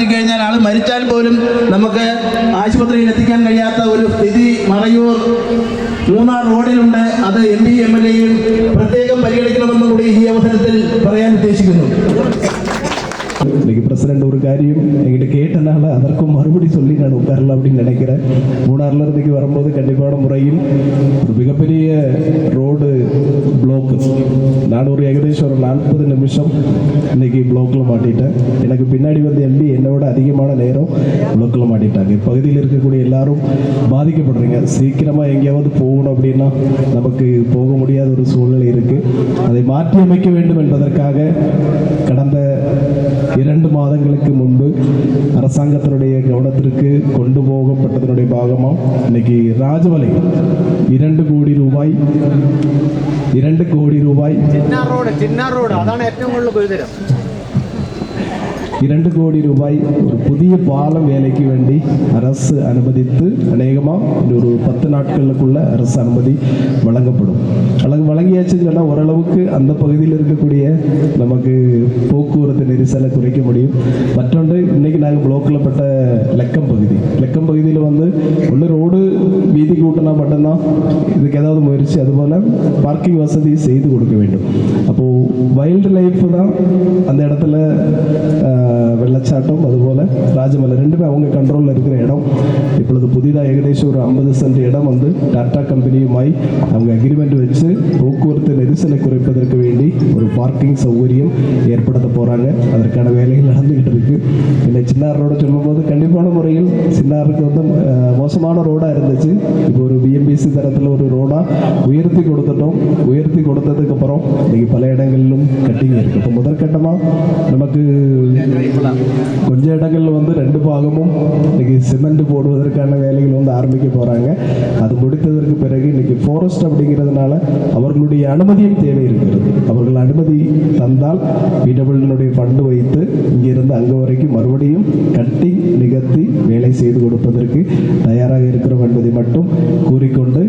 എത്തിക്കഴിഞ്ഞാൽ ആൾ മരിച്ചാൽ പോലും നമുക്ക് ആശുപത്രിയിൽ എത്തിക്കാൻ കഴിയാത്ത ഒരു സ്ഥിതി മറയൂർ മൂന്നാർ റോഡിലുണ്ട്. അത് MP MLA യും പ്രത്യേകം പരിഗണിക്കണമെന്നും കൂടി ഈ അവസരത്തിൽ പറയാൻ ഉദ്ദേശിക്കുന്നു. இன்னைக்கு பிரசிடென்ட் ஒரு காரியம் என்கிட்ட கேட்டனால அதற்கும் மறுபடி சொல்லி நான் உட்காரலாம் அப்படின்னு நினைக்கிறேன். மூணாறுல இருந்துக்கு வரும்போது கண்டிப்பான முறையில் ஒரு மிகப்பெரிய ரோடு பிளாக், நான் ஒரு ஏகദേശம் ஒரு 40 நிமிஷம் இன்னைக்கு பிளாக்ல மாட்டிட்டேன். எனக்கு பின்னாடி வந்து MP என்னோட அதிகமான நேரம் பிளாக்ல மாட்டிட்டாங்க. இப்பகுதியில் இருக்கக்கூடிய எல்லாரும் பாதிக்கப்படுறீங்க. சீக்கிரமா எங்கேயாவது போகணும் அப்படின்னா நமக்கு போக முடியாத ஒரு சூழ்நிலை இருக்கு. அதை மாற்றி அமைக்க வேண்டும் என்பதற்காக கடந்த 2 மாதங்களுக்கு முன்பு அரசாங்கத்தினுடைய கவனத்திற்கு கொண்டு போகப்பட்டதனுடைய பாகமாக இன்னைக்கு ராஜமலை 2 கோடி ரூபாய் അതാണ് ഏറ്റവും കൂടുതൽ ഗുരുതരം. 2 கோடி ரூபாய் ஒரு புதிய பாலம் வேலைக்கு வேண்டி அரசு அனுமதித்து அநேகமாக ஒரு 10 நாட்களுக்குள்ள அரசு அனுமதி வழங்கப்படும். வழங்கியாச்சுன்னு சொன்னால் ஓரளவுக்கு அந்த பகுதியில் இருக்கக்கூடிய நமக்கு போக்குவரத்து நெரிசலை குறைக்க முடியும். மற்றொன்று இன்னைக்கு நாங்கள் பிளாக்கில் பட்ட லக்கம் பகுதியில் வந்து ஒன்று ரோடு வீதி கூட்டினா மட்டும்தான் இதுக்கு ஏதாவது முயற்சி, அதுபோல் பார்க்கிங் வசதி செய்து கொடுக்க வேண்டும். அப்போது வைல்டு லைஃப் தான் அந்த இடத்துல வெள்ளச்சாட்டம் அதுபோல் ராஜமலை ரெண்டுமே அவங்க கண்ட்ரோலில் இருக்கிற இடம். இப்பொழுது புதிதாக ஏகദേശம் ஒரு 50 சென்ட் இடம் வந்து டாடா கம்பெனியுமாய் அவங்க அக்ரிமெண்ட் வச்சு போக்குவரத்து நெரிசலை குறைப்பதற்கு வேண்டி ஒரு பார்க்கிங் சௌகரியம் ஏற்படுத்த போகிறாங்க. அதற்கான வேலைகள் நடந்துக்கிட்டு இருக்கு. இல்லை சின்னார் ரோடு சொல்லும்போது கண்டிப்பான முறையில் சின்னாருக்கு வந்து மோசமான ரோடாக இருந்துச்சு. இப்போ ஒரு BMBC தரத்தில் ஒரு ரோடாக உயர்த்தி கொடுத்துட்டோம். உயர்த்தி கொடுத்ததுக்கப்புறம் இன்னைக்கு பல இடங்களிலும் கட்டிங் இருக்குது. இப்போ முதற்கட்டமாக நமக்கு கொஞ்சம் இடங்களில் வந்து 2 பாகமும் இன்னைக்கு சிமெண்ட் போடுவதற்கான வேலைகள் வந்து ஆரம்பிக்க போகிறாங்க. அது முடித்ததற்கு பிறகு இன்னைக்கு ஃபாரஸ்ட் அப்படிங்கிறதுனால அவர்களுடைய அனுமதியும் தேவை இருக்கிறது. அவர்கள் அனுமதி தந்தால் PWனுடைய ஃபண்டு வைத்து இங்கிருந்து அங்கே வரைக்கும் மறுபடியும் கட்டி நிகழ்த்தி வேலை செய்து கொடுப்பதற்கு தயாராக இருக்கிறோம் என்பதை மட்டும் கூறிக்கொண்டு